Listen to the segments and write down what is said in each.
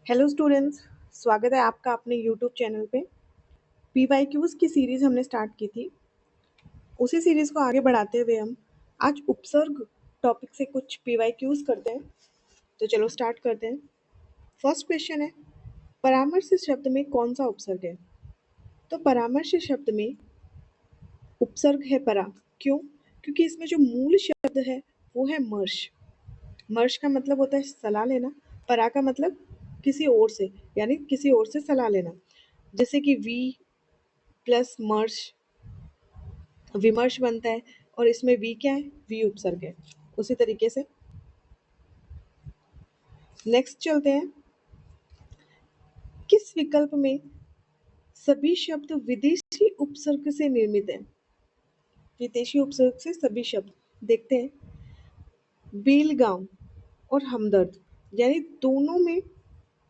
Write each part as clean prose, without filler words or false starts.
Hello students, स्वागत है आपका अपने यूट्यूब चैनल पे। पीवाईक्यूज़ की सीरीज़ हमने स्टार्ट की थी। उसी सीरीज़ को आगे बढ़ाते हुए हम आज उपसर्ग टॉपिक से कुछ पीवाईक्यूज़ करते हैं। तो चलो स्टार्ट करते हैं। फर्स्ट क्वेश्चन है, परामर्श शब्द में कौन सा उपसर्ग है? तो परामर्श शब्द में उपसर्ग है परा। क्यों? क्योंकि इसमें जो मूल शब्द है वो है मर्श। मर्श का मतलब होता है सलाह लेना। परा का मतलब किसी और से, यानी किसी और से सलाह लेना। जैसे कि वी प्लस मर्श विमर्श बनता है, और इसमें वी क्या है? वी उपसर्ग है। उसी तरीके से नेक्स्ट चलते हैं। किस विकल्प में सभी शब्द विदेशी उपसर्ग से निर्मित है? विदेशी उपसर्ग से सभी शब्द देखते हैं। बेलगाम और हमदर्द, यानी दोनों में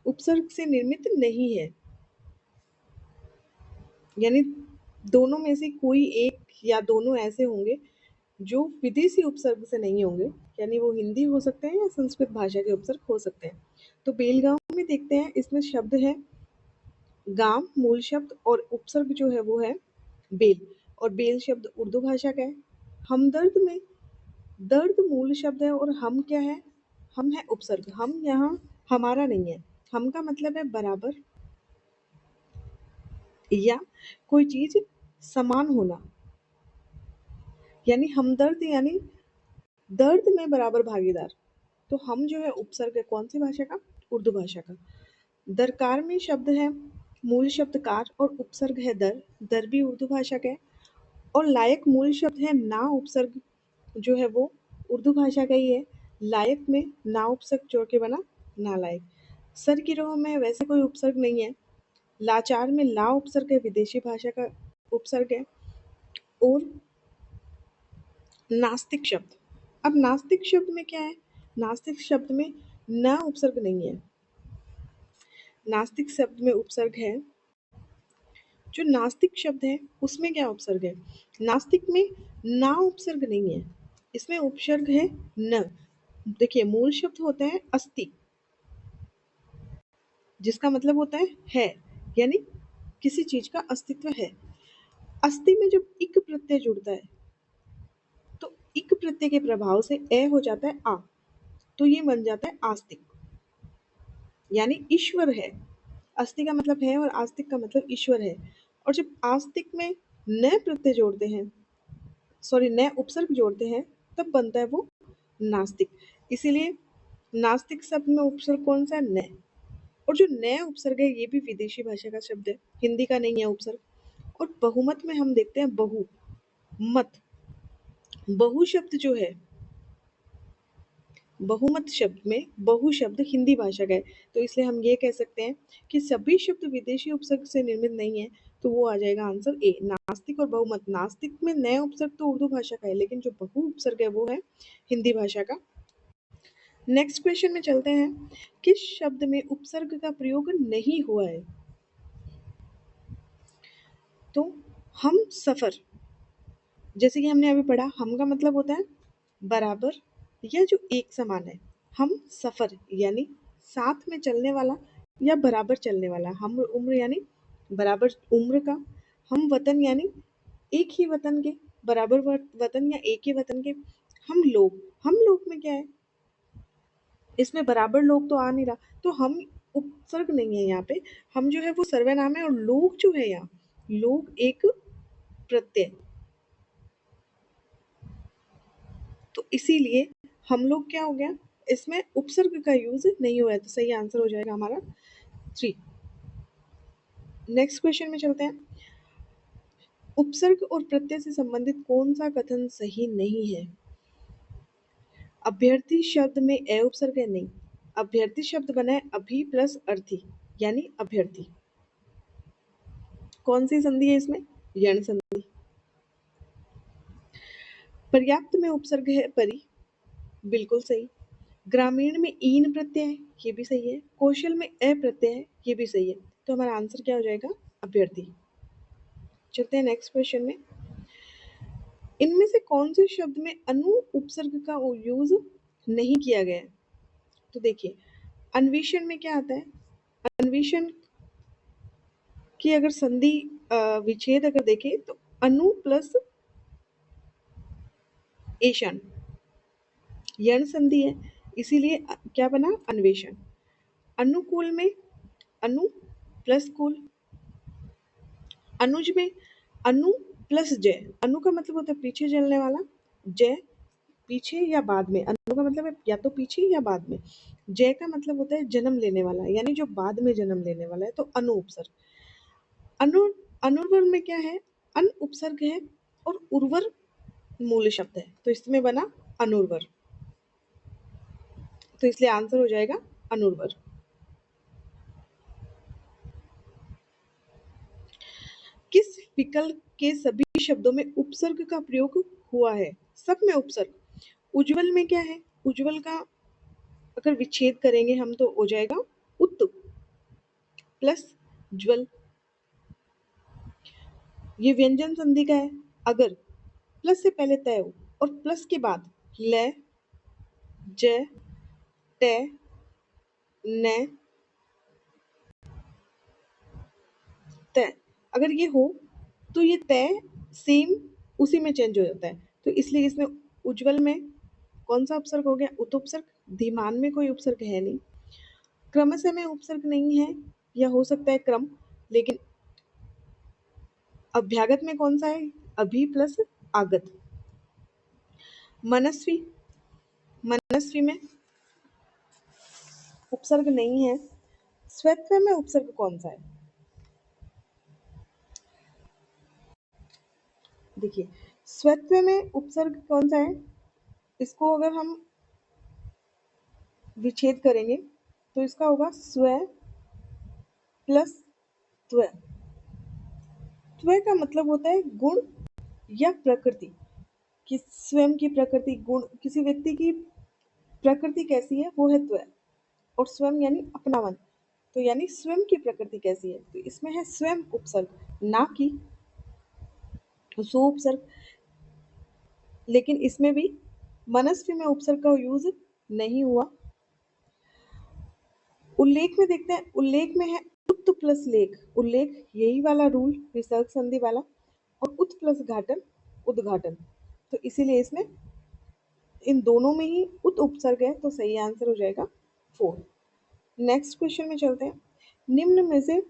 उपसर्ग से निर्मित नहीं है, यानी दोनों में से कोई एक या दोनों ऐसे होंगे जो विदेशी उपसर्ग से नहीं होंगे, यानी वो हिंदी हो सकते हैं या संस्कृत भाषा के उपसर्ग हो सकते हैं। तो बेलगाम में देखते हैं, इसमें शब्द है गाम मूल शब्द, और उपसर्ग जो है वो है बेल, और बेल शब्द उर्दू भाषा का है। हमदर्द में दर्द मूल शब्द है, और हम क्या है? हम है उपसर्ग। हम यहाँ हमारा नहीं है। हम का मतलब है बराबर या कोई चीज समान होना, यानी हमदर्द यानी दर्द में बराबर भागीदार। तो हम जो है उपसर्ग है कौन सी भाषा का? उर्दू भाषा का। दरकार में शब्द है मूल शब्द कार, और उपसर्ग है दर। दर भी उर्दू भाषा का है। और लायक मूल शब्द है ना, उपसर्ग जो है वो उर्दू भाषा का ही है। लायक में ना उपसर्ग जोड़ के बना नालायक। सर की रोह में वैसे कोई उपसर्ग नहीं है। लाचार में ला उपसर्ग है, विदेशी भाषा का उपसर्ग है। और नास्तिक शब्द, अब नास्तिक शब्द में क्या है? नास्तिक शब्द में न उपसर्ग नहीं है। नास्तिक शब्द में उपसर्ग है, जो नास्तिक शब्द है उसमें क्या उपसर्ग है? नास्तिक में ना उपसर्ग नहीं है, इसमें उपसर्ग है न। देखिए, मूल शब्द होता है अस्ति, जिसका मतलब होता है, यानी किसी चीज का अस्तित्व है। अस्ति में जब इक प्रत्यय जुड़ता है तो इक प्रत्यय के प्रभाव से ए हो जाता है आ, तो ये बन जाता है आस्तिक, यानी ईश्वर है। अस्ति का मतलब है और आस्तिक का मतलब ईश्वर है। और जब आस्तिक में न प्रत्यय जोड़ते हैं, सॉरी न उपसर्ग जोड़ते हैं, तब बनता है वो नास्तिक। इसीलिए नास्तिक शब्द में उपसर्ग कौन सा है? न। और जो न उपसर्ग है ये भी विदेशी भाषा का शब्द है, हिंदी का नहीं है उपसर्ग। और बहुमत में हम देखते हैं बहु मत। बहु शब्द जो है, बहुमत शब्द में बहु शब्द हिंदी भाषा का है। तो इसलिए हम ये कह सकते हैं कि सभी शब्द विदेशी उपसर्ग से निर्मित नहीं है। तो वो आ जाएगा आंसर ए, नास्तिक और बहुमत। नास्तिक में नए उपसर्ग तो उर्दू भाषा का है, लेकिन जो बहु उपसर्ग है वो है हिंदी भाषा का। नेक्स्ट क्वेश्चन में चलते हैं। किस शब्द में उपसर्ग का प्रयोग नहीं हुआ है? तो हम सफर, जैसे कि हमने अभी पढ़ा, हम का मतलब होता है बराबर या जो एक समान है। हम सफर यानी साथ में चलने वाला या बराबर चलने वाला। हम उम्र यानी बराबर उम्र का। हम वतन यानी एक ही वतन के, बराबर वतन या एक ही वतन के। हम लोग में क्या है? इसमें बराबर लोग तो आ नहीं रहा, तो हम उपसर्ग नहीं है यहाँ पे। हम जो है वो सर्वनाम है, और लोग जो है यहाँ, लोग एक प्रत्यय। तो इसीलिए हम लोग क्या हो गया, इसमें उपसर्ग का यूज नहीं हुआ है। तो सही आंसर हो जाएगा हमारा 3। नेक्स्ट क्वेश्चन में चलते हैं। उपसर्ग और प्रत्यय से संबंधित कौन सा कथन सही नहीं है? अभ्यर्थी शब्द में ए उपसर्ग है? नहीं। अभ्यर्थी शब्द बना है अभी प्लस अर्थी, यानी अभ्यर्थी। कौन सी संधि है इसमें? यण संधि। पर्याप्त में उपसर्ग है परि, बिल्कुल सही। ग्रामीण में ईन प्रत्यय है, ये भी सही है। कौशल में अ प्रत्यय है, ये भी सही है। तो हमारा आंसर क्या हो जाएगा? अभ्यर्थी। चलते हैं नेक्स्ट क्वेश्चन में। इनमें से कौन से शब्द में अनु उपसर्ग का यूज नहीं किया गया है? तो देखिए, अन्वेषण में क्या आता है? अन्वेषण की अगर संधि विच्छेद अगर देखें तो अनु प्लस एशन यण संधि है, इसीलिए क्या बना अन्वेषण। अनुकूल में अनु प्लस कूल, अनुज में अनु प्लस जय। अनु का मतलब होता है पीछे चलने वाला, जय पीछे या बाद में। अनु का मतलब है या तो पीछे या बाद में। जय का मतलब होता है जन्म लेने वाला, यानी जो बाद में जन्म लेने वाला है, तो अनु उपसर्ग। अनु अनुर्वर में क्या है, अन उपसर्ग है और उर्वर मूल शब्द है, तो इसमें बना अनुर्वर, तो इसलिए आंसर हो जाएगा अनुर्वर। किस विकल्प के सभी शब्दों में उपसर्ग का प्रयोग हुआ है? सब में उपसर्ग। उज्ज्वल में क्या है, उज्ज्वल का अगर विच्छेद करेंगे हम तो हो जाएगा उत प्लस ज्वल। ये व्यंजन संधि का है, अगर प्लस से पहले तय हो और प्लस के बाद ल ज ट न त अगर ये हो तो ये तय सेम उसी में चेंज हो जाता है, तो इसलिए इसमें उज्ज्वल में कौन सा उपसर्ग हो गया, उत उपसर्ग। धीमान में कोई उपसर्ग है नहीं, क्रमशः में उपसर्ग नहीं है, या हो सकता है क्रम, लेकिन अभ्यागत में कौन सा है, अभी प्लस आगत। मनस्वी, मनस्वी में उपसर्ग नहीं है। स्वत्व में उपसर्ग कौन सा है, देखिए स्वत्व में उपसर्ग कौन सा है, इसको अगर हम विच्छेद करेंगे तो इसका होगा स्व प्लस त्व। त्व का मतलब होता है गुण या प्रकृति, कि स्वयं की प्रकृति, गुण, किसी व्यक्ति की प्रकृति कैसी है वो है त्व, और स्वयं यानी अपनावन, तो यानी स्वयं की प्रकृति कैसी है, तो इसमें है स्वयं उपसर्ग, ना कि सो उपसर्ग। लेकिन इसमें भी मनस्वी में उपसर्ग का यूज नहीं हुआ। उल्लेख में देखते हैं, उल्लेख में है उत प्लस लेख, उल्लेख यही वाला रूल विसर्ग संधि वाला, और उत प्लस घाटन उद्घाटन, तो इसीलिए इसमें इन दोनों में ही उत उपसर्ग है, तो सही आंसर हो जाएगा 4। नेक्स्ट क्वेश्चन में चलते हैं। निम्न में से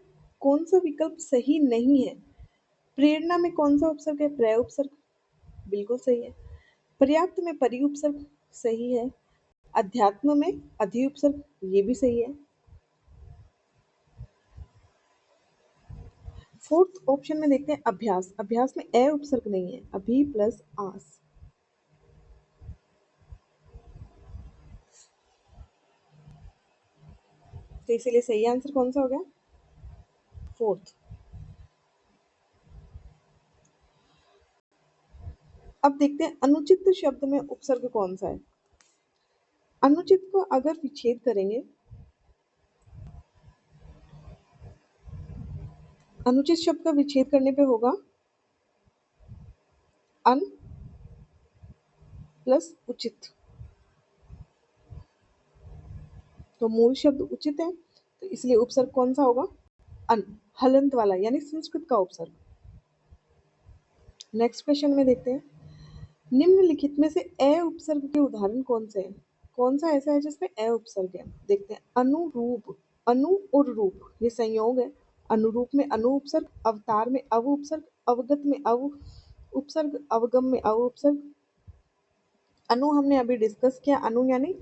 कौन सा विकल्प सही नहीं है? प्रेरणा में कौन सा उपसर्ग है, प्रय उपसर्ग, बिल्कुल सही है। पर्याप्त में परि उपसर्ग, सही है। अध्यात्म में अधि उपसर्ग, ये भी सही है। फोर्थ ऑप्शन में देखते हैं अभ्यास, अभ्यास में ए उपसर्ग नहीं है, अभी प्लस आस। तो इसीलिए सही आंसर कौन सा हो गया, फोर्थ। अब देखते हैं अनुचित शब्द में उपसर्ग कौन सा है। अनुचित को अगर विच्छेद करेंगे, अनुचित शब्द का विच्छेद करने पे होगा अन प्लस उचित, तो मूल शब्द उचित है, तो इसलिए उपसर्ग कौन सा होगा, अन, हलंत वाला, यानी संस्कृत का उपसर्ग। नेक्स्ट क्वेश्चन में देखते हैं, निम्नलिखित में से अ उपसर्ग के उदाहरण कौन से हैं? कौन सा ऐसा है जिसमें अ उपसर्ग है? देखते हैं, अनुरूप, अनु और रूप ये संयोग है। अनुरूप में अनु उपसर्ग, अवतार में अव उपसर्ग, अवगत में अव उपसर्ग, अवगम में अव उपसर्ग। अनु हमने अभी डिस्कस किया, अनु यानी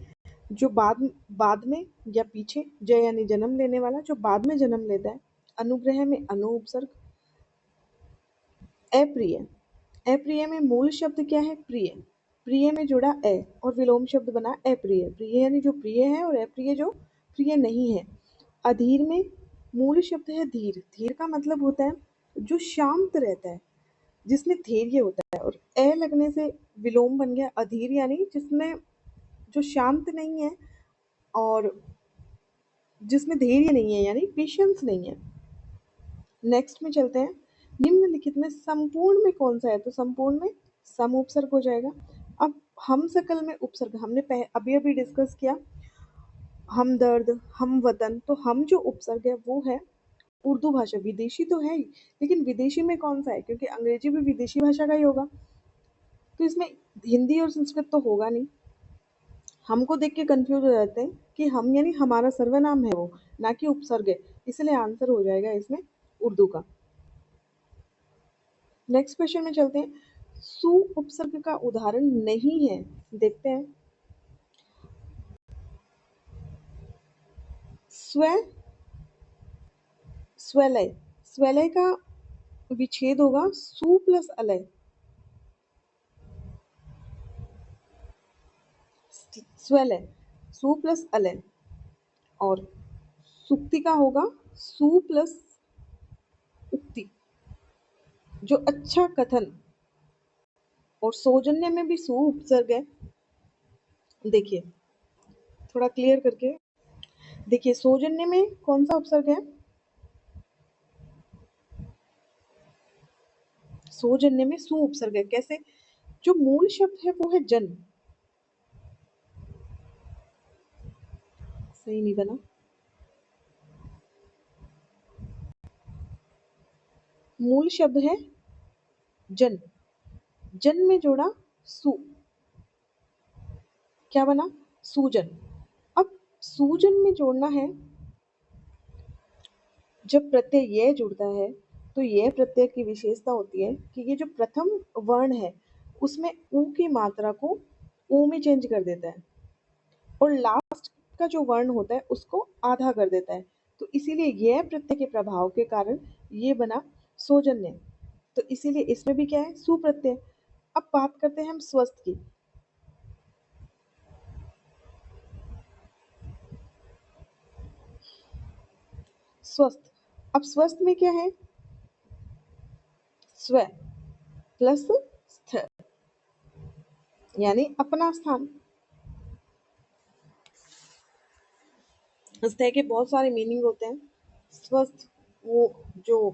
जो बाद में या पीछे, जय यानी जन्म लेने वाला, जो बाद में जन्म लेता है। अनुग्रह में अनु उपसर्ग। अप्रिय, अप्रिय में मूल शब्द क्या है, प्रिय, प्रिय में जुड़ा अ और विलोम शब्द बना अप्रिय, प्रिय यानी जो प्रिय है और अप्रिय जो प्रिय नहीं है। अधीर में मूल शब्द है धीर, धीर का मतलब होता है जो शांत रहता है, जिसमें धैर्य होता है, और अ लगने से विलोम बन गया अधीर, यानी जिसमें जो शांत नहीं है और जिसमें धैर्य नहीं है, यानी पेशेंस नहीं है। नेक्स्ट में चलते हैं, निम्नलिखित में संपूर्ण में कौन सा है, तो संपूर्ण में सम उपसर्ग हो जाएगा। अब हम सकल में उपसर्ग हमने अभी अभी डिस्कस किया, हमदर्द, हमवतन। तो हम जो उपसर्ग है वो है उर्दू भाषा, विदेशी तो है ही, लेकिन विदेशी में कौन सा है, क्योंकि अंग्रेजी भी विदेशी भाषा का ही होगा, तो इसमें हिंदी और संस्कृत तो होगा नहीं। हमको देख के कंफ्यूज हो जाते हैं कि हम यानी हमारा सर्वनाम है वो, ना कि उपसर्ग है, इसलिए आंसर हो जाएगा इसमें उर्दू का। नेक्स्ट क्वेश्चन में चलते हैं। सु उपसर्ग का उदाहरण नहीं है, देखते हैं। स्व, स्वलय, स्वलय का विच्छेद होगा सु प्लस अलय, स्वलय, सु प्लस अलय। और सुक्ति का होगा सु प्लस उक्ति, जो अच्छा कथन। और सौजन्य में भी सु उपसर्ग है। देखिए थोड़ा क्लियर करके देखिए, सौजन्य में कौन सा उपसर्ग है? सौजन्य में सु उपसर्ग है। कैसे? जो मूल शब्द है वो है जन। सही नहीं बना। मूल शब्द है जन, जन में जोड़ा सु, क्या बना? सूजन। अब सूजन में जोड़ना है, जब प्रत्यय ये जुड़ता है तो ये प्रत्यय की विशेषता होती है कि ये जो प्रथम वर्ण है उसमें ऊ की मात्रा को ऊ में चेंज कर देता है, और लास्ट का जो वर्ण होता है उसको आधा कर देता है। तो इसीलिए यह प्रत्यय के प्रभाव के कारण ये बना सौजन्य। तो इसीलिए इसमें भी क्या है? सुप्रत्यय। अब बात करते हैं हम स्वस्थ की। स्वस्थ, अब स्वस्थ में क्या है? स्व प्लस स्थ, यानी अपना स्थान। स्थ के बहुत सारे मीनिंग होते हैं। स्वस्थ, वो जो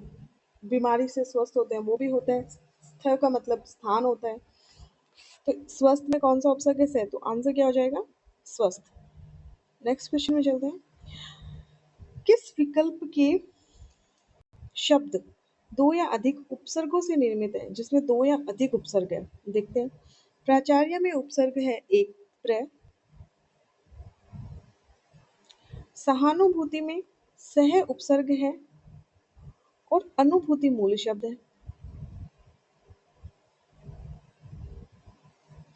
बीमारी से स्वस्थ होते हैं वो भी होता है। स्थ का मतलब स्थान होता है। तो स्वस्थ में कौन सा उपसर्ग है? से, तो आंसर क्या हो जाएगा? स्वस्थ। नेक्स्ट क्वेश्चन में चलते हैं। किस विकल्प के शब्द दो या अधिक उपसर्गों से निर्मित है? जिसमें दो या अधिक उपसर्ग है, देखते हैं। प्राचार्य में उपसर्ग है एक प्र, सहानुभूति में सह उपसर्ग है, और अनुभूति मूल शब्द है।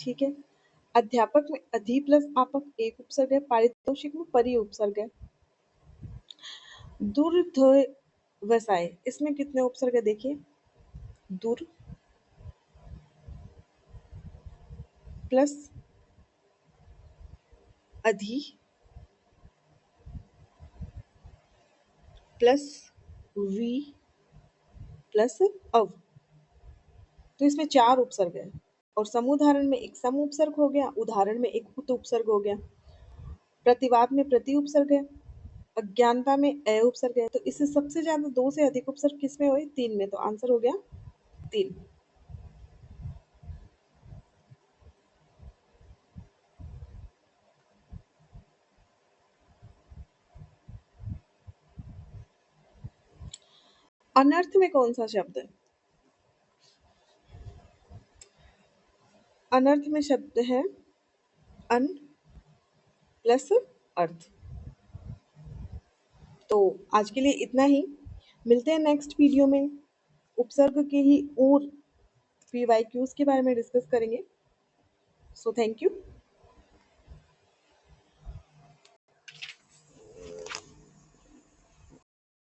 ठीक है। अध्यापक में अधि प्लस आपक एक उपसर्ग है, पारितोषिक में परि उपसर्ग है। दुर्धवसाय, इसमें कितने उपसर्ग है? देखिए, दुर प्लस अधि प्लस वी प्लस अव, तो इसमें चार उपसर्ग है। और समुदाहरण में एक सम उपसर्ग हो गया, उदाहरण में एक उत उपसर्ग हो गया, प्रतिवाद में प्रति उपसर्ग है, अज्ञानता में अ उपसर्ग है। तो इससे सबसे ज्यादा दो से अधिक उपसर्ग किसमें हुए? तीन में। तो आंसर हो गया तीन। अनर्थ में कौन सा शब्द है? अनर्थ में शब्द है अन प्लस अर्थ। तो आज के लिए इतना ही। मिलते हैं नेक्स्ट वीडियो में। उपसर्ग के ही और पीवाईक्यूज के बारे में डिस्कस करेंगे। So thank you.